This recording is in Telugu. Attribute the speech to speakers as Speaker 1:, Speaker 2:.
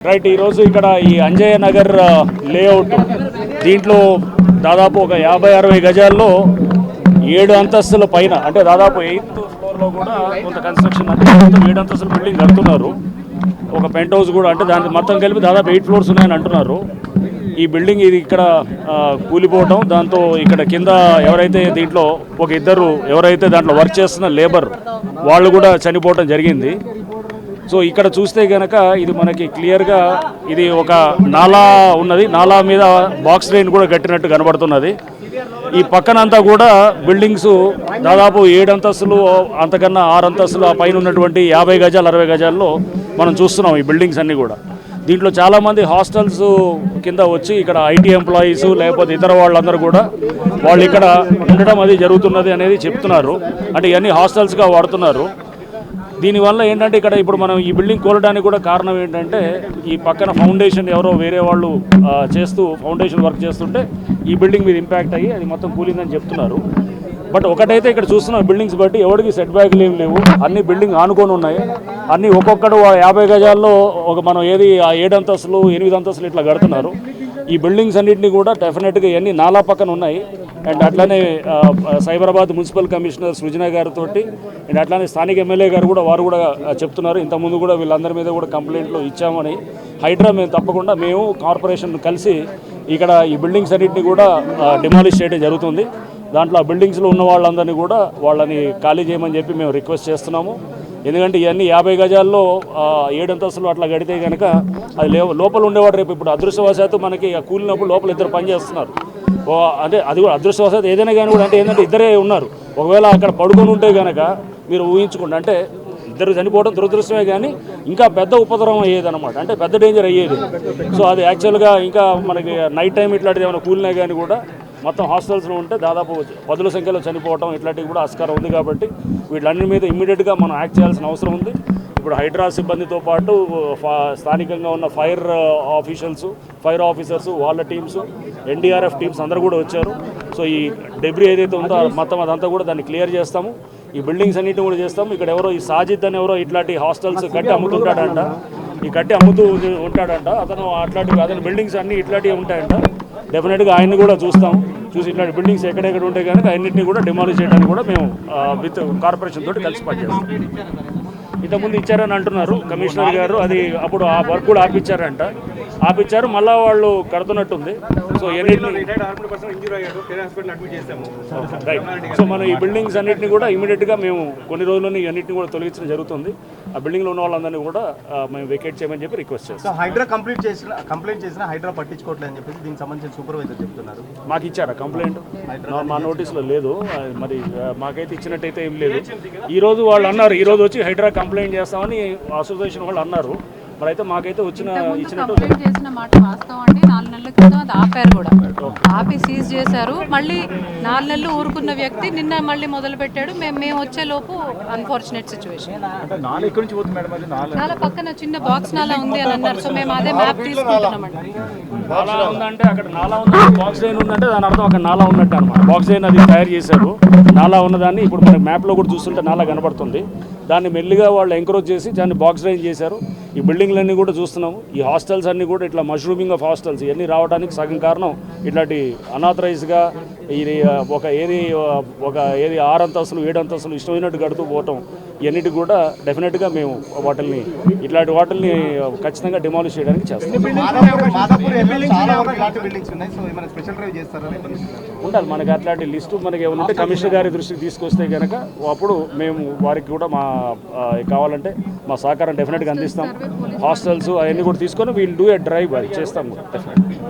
Speaker 1: రైట్ ఈరోజు ఇక్కడ ఈ అంజయ్య నగర్ లేఅవుట్ దీంట్లో దాదాపు ఒక 50-60 గజాల్లో 7 అంతస్తుల పైన అంటే దాదాపు 8th ఫ్లోర్లో కూడా కొంత కన్స్ట్రక్షన్ అంటే 7 అంతస్తుల బిల్డింగ్ కడుతున్నారు. ఒక పెంట్ హౌస్ కూడా అంటే దాని మొత్తం కలిపి దాదాపు 8 ఫ్లోర్స్ ఉన్నాయని అంటున్నారు. ఈ బిల్డింగ్ ఇది ఇక్కడ కూలిపోవడం, దాంతో ఇక్కడ కింద ఎవరైతే దీంట్లో ఒక ఇద్దరు ఎవరైతే దాంట్లో వర్క్ చేస్తున్న లేబర్ వాళ్ళు కూడా చనిపోవడం జరిగింది. సో ఇక్కడ చూస్తే కనుక ఇది మనకి క్లియర్గా ఇది ఒక నాలా ఉన్నది, నాలా మీద బాక్స్ డ్రైన్ కూడా కట్టినట్టు కనబడుతున్నది. ఈ పక్కనంతా కూడా బిల్డింగ్స్ దాదాపు 7 అంతస్తులు అంతకన్నా 6 అంతస్తులు ఆ పైన ఉన్నటువంటి 50 గజాలు 60 గజాల్లో మనం చూస్తున్నాం ఈ బిల్డింగ్స్ అన్నీ కూడా. దీంట్లో చాలామంది హాస్టల్స్ కింద వచ్చి ఇక్కడ ఐటీ ఎంప్లాయీస్ లేకపోతే ఇతర వాళ్ళందరూ కూడా వాళ్ళు ఇక్కడ ఉండడం అది జరుగుతున్నది అనేది చెప్తున్నారు. అంటే ఇవన్నీ హాస్టల్స్గా వాడుతున్నారు. దీనివల్ల ఏంటంటే ఇక్కడ ఇప్పుడు మనం ఈ బిల్డింగ్ కూలడానికి కూడా కారణం ఏంటంటే ఈ పక్కన ఫౌండేషన్ ఎవరో వేరే వాళ్ళు చేస్తూ ఫౌండేషన్ వర్క్ చేస్తుంటే ఈ బిల్డింగ్ మీద ఇంపాక్ట్ అయ్యి అది మొత్తం కూలిందని చెప్తున్నారు. బట్ ఒకటైతే ఇక్కడ చూస్తున్న బిల్డింగ్స్ బట్టి ఎవరికి సెట్ బ్యాక్లు ఏం లేవు, అన్ని బిల్డింగ్ ఆనుకొని ఉన్నాయి. అన్నీ ఒక్కొక్కడు 50 గజాల్లో ఒక మనం ఏది 7 అంతస్తులు 8 అంతస్తులు ఇట్లా కడుతున్నారు. ఈ బిల్డింగ్స్ అన్నింటినీ కూడా డెఫినెట్గా ఇవన్నీ నాలా పక్కన ఉన్నాయి. అండ్ అట్లానే సైబరాబాద్ మున్సిపల్ కమిషనర్ సృజన గారితో అండ్ అట్లానే స్థానిక ఎమ్మెల్యే గారు కూడా వారు కూడా చెప్తున్నారు, ఇంతకుముందు కూడా వీళ్ళందరి మీద కూడా కంప్లైంట్లు ఇచ్చామని. హైడ్రా మేము తప్పకుండా మేము కార్పొరేషన్ కలిసి ఇక్కడ ఈ బిల్డింగ్స్ అన్నింటినీ కూడా డిమాలిష్ చేయడం జరుగుతుంది. దాంట్లో ఆ బిల్డింగ్స్లో ఉన్న వాళ్ళందరినీ కూడా వాళ్ళని ఖాళీ చేయమని చెప్పి మేము రిక్వెస్ట్ చేస్తున్నాము. ఎందుకంటే ఇవన్నీ 50 గజాల్లో 7 అంతస్తులు అట్లా గడితే కనుక అది లోపల ఉండేవాడు రేపు ఇప్పుడు అదృష్టవశాత్తు మనకి కూలినప్పుడు లోపల ఇద్దరు పని చేస్తున్నారు. అంటే అది కూడా అదృష్టవశాత్తు ఏదైనా కానీ కూడా అంటే ఏంటంటే ఇద్దరే ఉన్నారు. ఒకవేళ అక్కడ పడుకొని ఉంటే కనుక మీరు ఊహించుకోండి, అంటే ఇద్దరు చనిపోవడం దురదృష్టమే కానీ ఇంకా పెద్ద ఉపద్రవం అయ్యేదన్నమాట, అంటే పెద్ద డేంజర్ అయ్యేది. సో అది యాక్చువల్గా ఇంకా మనకి నైట్ టైం ఇట్లాంటిది ఏమైనా కూలినా కానీ కూడా మొత్తం హాస్టల్స్లో ఉంటే దాదాపు 10ల సంఖ్యలో చనిపోవడం ఇట్లాంటివి కూడా ఆస్కారం ఉంది. కాబట్టి వీళ్ళన్ని మీద ఇమ్మీడియట్గా మనం యాక్ట్ చేయాల్సిన అవసరం ఉంది. ఇప్పుడు హైడ్రా సిబ్బందితో పాటు స్థానికంగా ఉన్న ఫైర్ ఆఫీసర్స్ వాళ్ళ టీమ్స్, ఎన్డీఆర్ఎఫ్ టీమ్స్ అందరూ కూడా వచ్చారు. సో ఈ డెబ్రీ ఏదైతే ఉందో మొత్తం అదంతా కూడా దాన్ని క్లియర్ చేస్తాము. ఈ బిల్డింగ్స్ అన్నింటినీ కూడా చేస్తాము. ఇక్కడ ఎవరో ఈ సాజిద్ అని ఎవరో ఇట్లాంటి హాస్టల్స్ కట్టి అమ్ముతుంటాడంట, ఈ కట్టి అమ్ముతూ ఉంటాడంట అతను బిల్డింగ్స్ అన్నీ ఇట్లాంటివి ఉంటాయంట. డెఫినెట్గా ఆయన్ని కూడా చూస్తాం. చూసి ఇట్లాంటి బిల్డింగ్స్ ఎక్కడెక్కడ ఉంటాయి కనుక అన్నింటినీ కూడా డిమాలిష్ చేయడానికి కూడా మేము విత్ కార్పొరేషన్ తోటి కలిసి పనిచేస్తాం. ఇంతకుముందు ఇచ్చారని అంటున్నారు కమిషనర్ గారు, అది అప్పుడు ఆ వర్క్ కూడా ఆపిచ్చారు మళ్ళీ వాళ్ళు కడుతున్నట్టుంది. సో సో మనం ఈ బిల్డింగ్స్ అన్నింటినీ కూడా ఇమీడియట్గా మేము కొన్ని రోజుల్లోనే అన్నింటినీ కూడా తొలగించడం జరుగుతుంది. ఆ బిల్డింగ్లో ఉన్న వాళ్ళందరినీ కూడా మేము వెకేట్ చేయమని చెప్పి రిక్వెస్ట్ చేస్తాం.
Speaker 2: హైడ్రా కంప్లైంట్ చేసిన హైడ్రా పట్టించుకోవట్లేదు అని చెప్పేసి దీనికి సంబంధించిన సూపర్వైజర్ చెప్తున్నారు.
Speaker 1: మాకు ఇచ్చారా కంప్లైంట్? మా నోటీస్లో లేదు, మరి మాకైతే ఇచ్చినట్టయితే ఏం లేదు. ఈరోజు వాళ్ళు అన్నారు, ఈరోజు వచ్చి హైడ్రా కంప్లైంట్ చేస్తామని అసోసియేషన్ వాళ్ళు అన్నారు. మరి అయితే మాకైతే ఇచ్చినట్టు
Speaker 3: చేసిన మాట వాస్తవం అండి. 4 నెలల క్రితం అది ఆపారు కూడా, ఆపి సీజ్ చేశారు. మళ్ళీ 4 నెలలు ఊరుకున్న వ్యక్తి నిన్న మళ్ళీ మొదలు పెట్టాడు. మేము వచ్చే లోపు అన్ఫార్చునేట్ సిచ్యువేషన్. చాలా పక్కన చిన్న బాక్స్ నాలా ఉంది అని అన్నారు. సో మేము అదే మ్యాప్ తీసుకుంటున్నామండి.
Speaker 1: నాలా ఉందంటే అక్కడ నాలా ఉందంటే బాక్స్ డ్రైన్ ఉందంటే దాని అర్థం అక్కడ నాలా ఉన్నట్టు అనమాట. బాక్స్ డ్రైన్ అది తయారు చేశారు. నాలా ఉన్నదాన్ని ఇప్పుడు మనకి మ్యాప్లో కూడా చూస్తుంటే నాలా కనబడుతుంది. దాన్ని మెల్లిగా వాళ్ళు ఎంకరేజ్ చేసి దాన్ని బాక్స్ డ్రైన్ చేశారు. ఈ బిల్డింగ్లన్నీ కూడా చూస్తున్నాము. ఈ హాస్టల్స్ అన్నీ కూడా ఇట్లా మష్రూమింగ్ ఆఫ్ హాస్టల్స్ ఇవన్నీ రావడానికి సగం కారణం ఇట్లాంటి అనాథరైజ్గా ఇది ఒక ఏది 6 అంతస్తులు 7 అంతస్తులు ఇష్టమైనట్టు కడుతూ పోవటం ఇవన్నిటి కూడా డెఫినెట్గా మేము ఇట్లాంటి వాటిల్ని ఖచ్చితంగా డిమాలిష్ చేయడానికి చేస్తాం. ఉండాలి మనకి అట్లాంటి లిస్టు మనకి ఏమైనా ఉంటే కమిషనర్ గారి దృష్టికి తీసుకొస్తే కనుక అప్పుడు మేము వారికి కూడా కావాలంటే మా సహకారం డెఫినెట్గా అందిస్తాం. హాస్టల్స్ అవన్నీ కూడా తీసుకొని వీల్ డూ ఎ డ్రైవ్ అది చేస్తాము డెఫినెట్గా.